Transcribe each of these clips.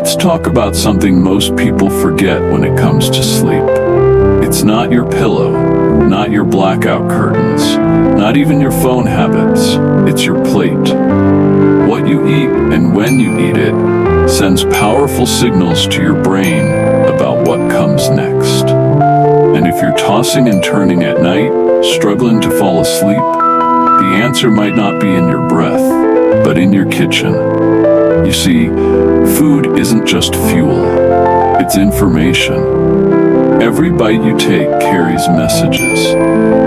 Let's talk about something most people forget when it comes to sleep. It's not your pillow, not your blackout curtains, not even your phone habits. It's your plate. What you eat and when you eat it sends powerful signals to your brain about what comes next. And if you're tossing and turning at night, struggling to fall asleep, the answer might not be in your breath, but in your kitchen. You see, food isn't just fuel, it's information. Every bite you take carries messages,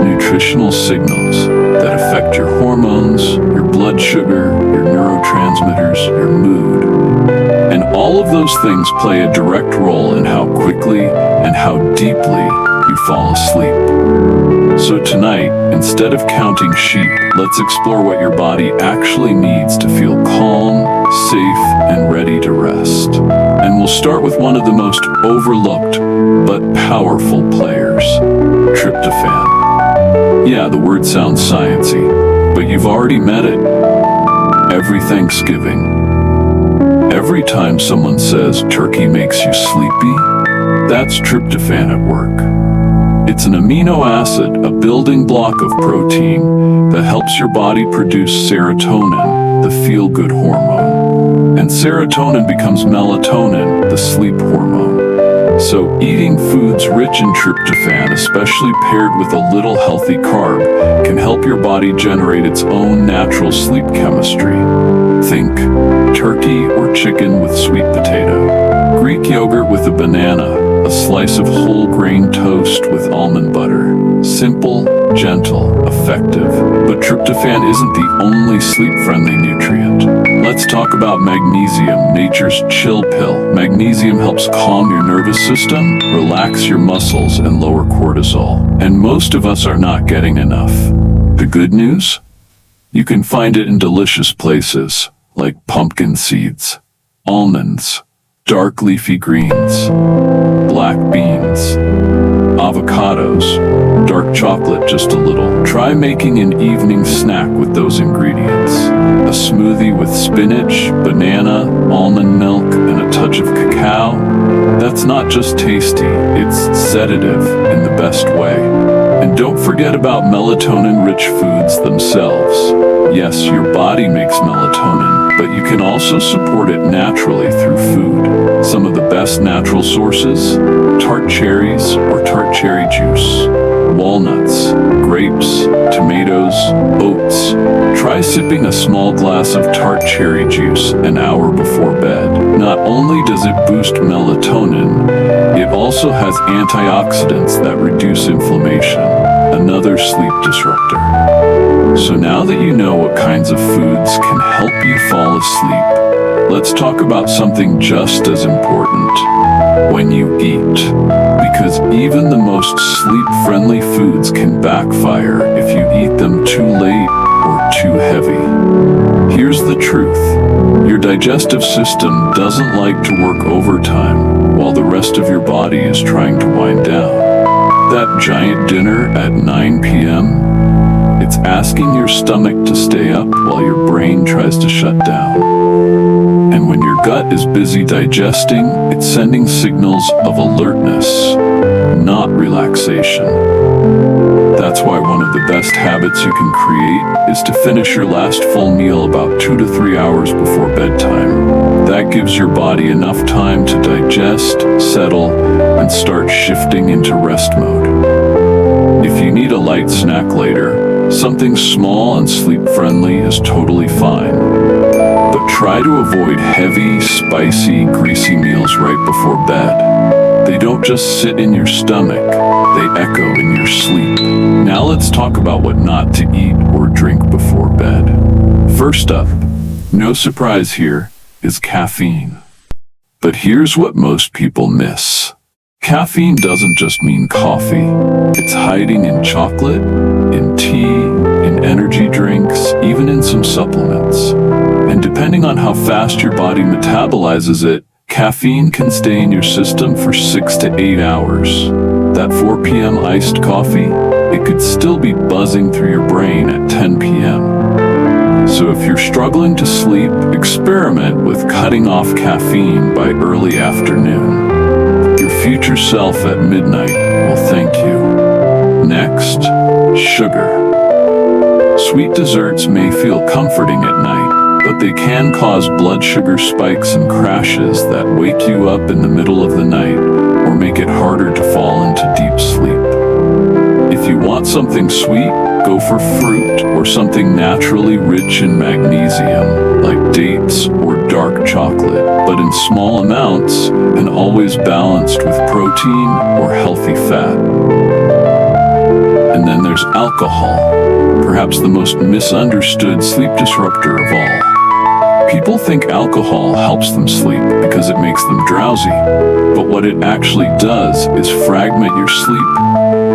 nutritional signals that affect your hormones, your blood sugar, your neurotransmitters, your mood. And all of those things play a direct role in how quickly and how deeply you fall asleep. So tonight, instead of counting sheep, let's explore what your body actually needs to feel calm, safe, and ready to rest. And we'll start with one of the most overlooked but powerful players, tryptophan. Yeah, the word sounds sciencey, but you've already met it. Every Thanksgiving, every time someone says turkey makes you sleepy, that's tryptophan at work. It's an amino acid, a building block of protein that helps your body produce serotonin, the feel-good hormone. And serotonin becomes melatonin, the sleep hormone. So eating foods rich in tryptophan, especially paired with a little healthy carb, can help your body generate its own natural sleep chemistry. Think turkey or chicken with sweet potato, Greek yogurt with a banana, a slice of whole grain toast with almond butter. Simple, gentle, effective. But tryptophan isn't the only sleep-friendly nutrient. Let's talk about magnesium, nature's chill pill. Magnesium helps calm your nervous system, relax your muscles, and lower cortisol. And most of us are not getting enough. The good news? You can find it in delicious places, like pumpkin seeds, almonds, dark leafy greens, black beans, avocados, dark chocolate just a little. Try making an evening snack with those ingredients. A smoothie with spinach, banana, almond milk, and a touch of cacao. That's not just tasty, it's sedative in the best way. And don't forget about melatonin-rich foods themselves. Yes, your body makes melatonin, but you can also support it naturally through food. Some of the best natural sources: tart cherries or tart cherry juice, walnuts, grapes, tomatoes, oats. Try sipping a small glass of tart cherry juice an hour before bed. Not only does it boost melatonin, it also has antioxidants that reduce inflammation, another sleep disruptor. So now that you know what kinds of foods can help you fall asleep, let's talk about something just as important: when you eat. Because even the most sleep-friendly foods can backfire if you eat them too late or too heavy. Here's the truth: your digestive system doesn't like to work overtime while the rest of your body is trying to wind down. That giant dinner at 9 p.m., it's asking your stomach to stay up while your brain tries to shut down. And when your gut is busy digesting, it's sending signals of alertness, not relaxation. That's why one of the best habits you can create is to finish your last full meal about 2 to 3 hours before bedtime. That gives your body enough time to digest, settle, and start shifting into rest mode. If you need a light snack later, something small and sleep-friendly is totally fine. But try to avoid heavy, spicy, greasy meals right before bed. They don't just sit in your stomach, they echo in your sleep. Now let's talk about what not to eat or drink before bed. First up, no surprise here, is caffeine. But here's what most people miss. Caffeine doesn't just mean coffee. It's hiding in chocolate, in tea, in energy drinks, even in some supplements. And depending on how fast your body metabolizes it, caffeine can stay in your system for 6 to 8 hours. That 4 p.m. iced coffee, it could still be buzzing through your brain at 10 p.m. So So if you're struggling to sleep, experiment with cutting off caffeine by early afternoon. Your future self at midnight will thank you. Next, sugar. Sweet desserts may feel comforting at night, but they can cause blood sugar spikes and crashes that wake you up in the middle of the night or make it harder to fall into deep sleep. If you want something sweet, go for fruit or something naturally rich in magnesium, like dates or dark chocolate, but in small amounts and always balanced with protein or healthy fat. And then there's alcohol, perhaps the most misunderstood sleep disruptor of all. People think alcohol helps them sleep because it makes them drowsy, but what it actually does is fragment your sleep,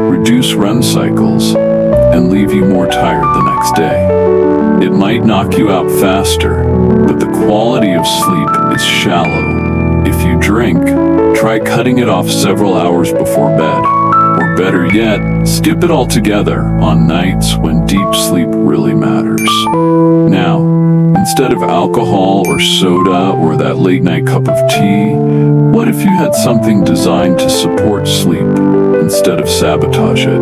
reduce REM cycles, and leave you more tired the next day. It might knock you out faster, but the quality of sleep is shallow. If you drink, try cutting it off several hours before bed. Or better yet, skip it altogether on nights when deep sleep really matters. Now, instead of alcohol or soda or that late night cup of tea, what if you had something designed to support sleep instead of sabotage it?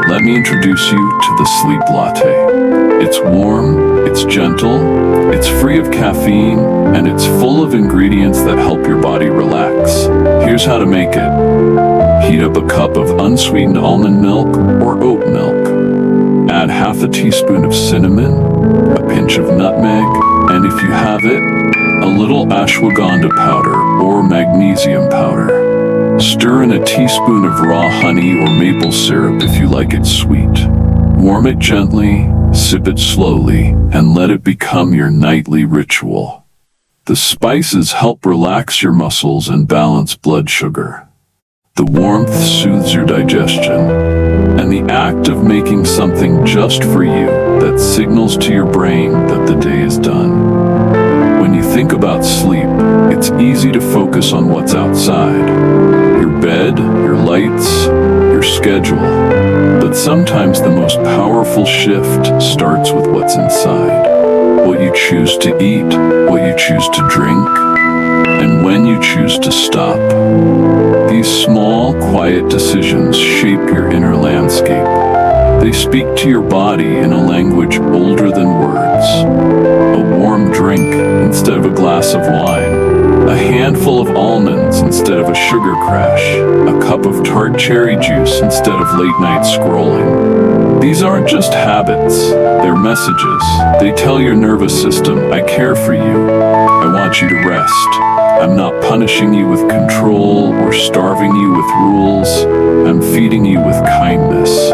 Let me introduce you to the sleep latte. It's warm, it's gentle, it's free of caffeine, and it's full of ingredients that help your body relax. Here's how to make it. Heat up a cup of unsweetened almond milk or oat milk. Add half a teaspoon of cinnamon, a pinch of nutmeg, and if you have it, a little ashwagandha powder or magnesium powder. Stir in a teaspoon of raw honey or maple syrup if you like it sweet. Warm it gently, sip it slowly, and let it become your nightly ritual. The spices help relax your muscles and balance blood sugar. The warmth soothes your digestion, and the act of making something just for you that signals to your brain that the day is done. When you think about sleep, it's easy to focus on what's outside, your bed, your lights, your schedule. But sometimes the most powerful shift starts with what's inside. What you choose to eat, what you choose to drink, and when you choose to stop. These small, quiet decisions shape your inner landscape. They speak to your body in a language older than words. A warm drink instead of a glass of wine. A handful of almonds instead of a sugar crash. A cup of tart cherry juice instead of late-night scrolling. These aren't just habits, they're messages. They tell your nervous system, I care for you. I want you to rest. I'm not punishing you with control or starving you with rules. I'm feeding you with kindness.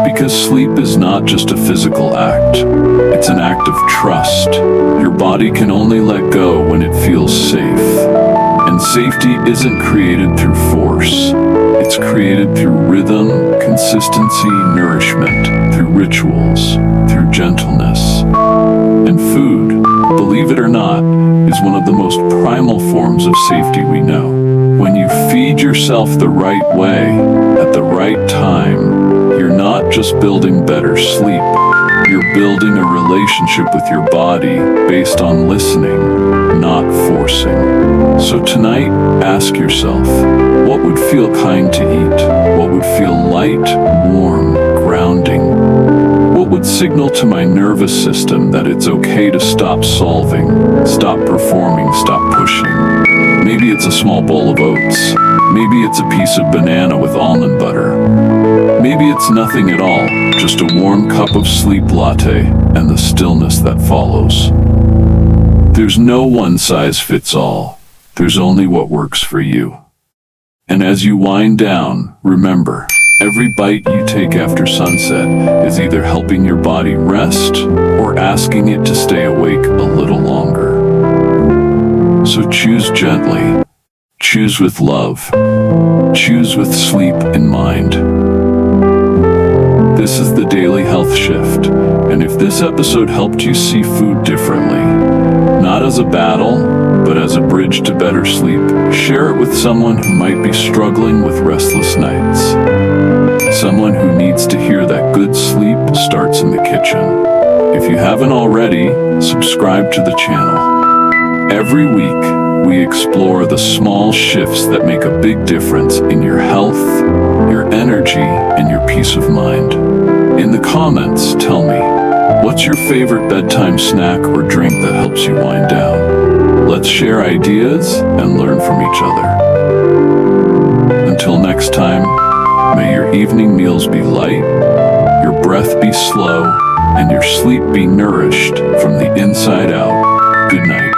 Because sleep is not just a physical act. It's an act of trust. Your body can only let go when it feels safe. And safety isn't created through force. It's created through rhythm, consistency, nourishment, through rituals, through gentleness. And food, believe it or not, is one of the most primal forms of safety we know. When you feed yourself the right way, at the right time, you're not just building better sleep, you're building a relationship with your body based on listening, not forcing. So tonight, ask yourself, what would feel kind to eat? What would feel light, warm, grounding? What would signal to my nervous system that it's okay to stop solving, stop performing, stop pushing? Maybe it's a small bowl of oats. Maybe it's a piece of banana with almond butter. Maybe it's nothing at all, just a warm cup of sleep latte and the stillness that follows. There's no one size fits all. There's only what works for you. And as you wind down, remember, every bite you take after sunset is either helping your body rest or asking it to stay awake a little longer. So choose gently, choose with love, choose with sleep in mind. This is the Daily Health Shift, and if this episode helped you see food differently, not as a battle, but as a bridge to better sleep. Share it with someone who might be struggling with restless nights. Someone who needs to hear that good sleep starts in the kitchen. If you haven't already, subscribe to the channel. Every week, we explore the small shifts that make a big difference in your health, your energy, and your peace of mind. In the comments, tell me, what's your favorite bedtime snack or drink that helps you wind down? Let's share ideas and learn from each other. Until next time, may your evening meals be light, your breath be slow, and your sleep be nourished from the inside out. Good night.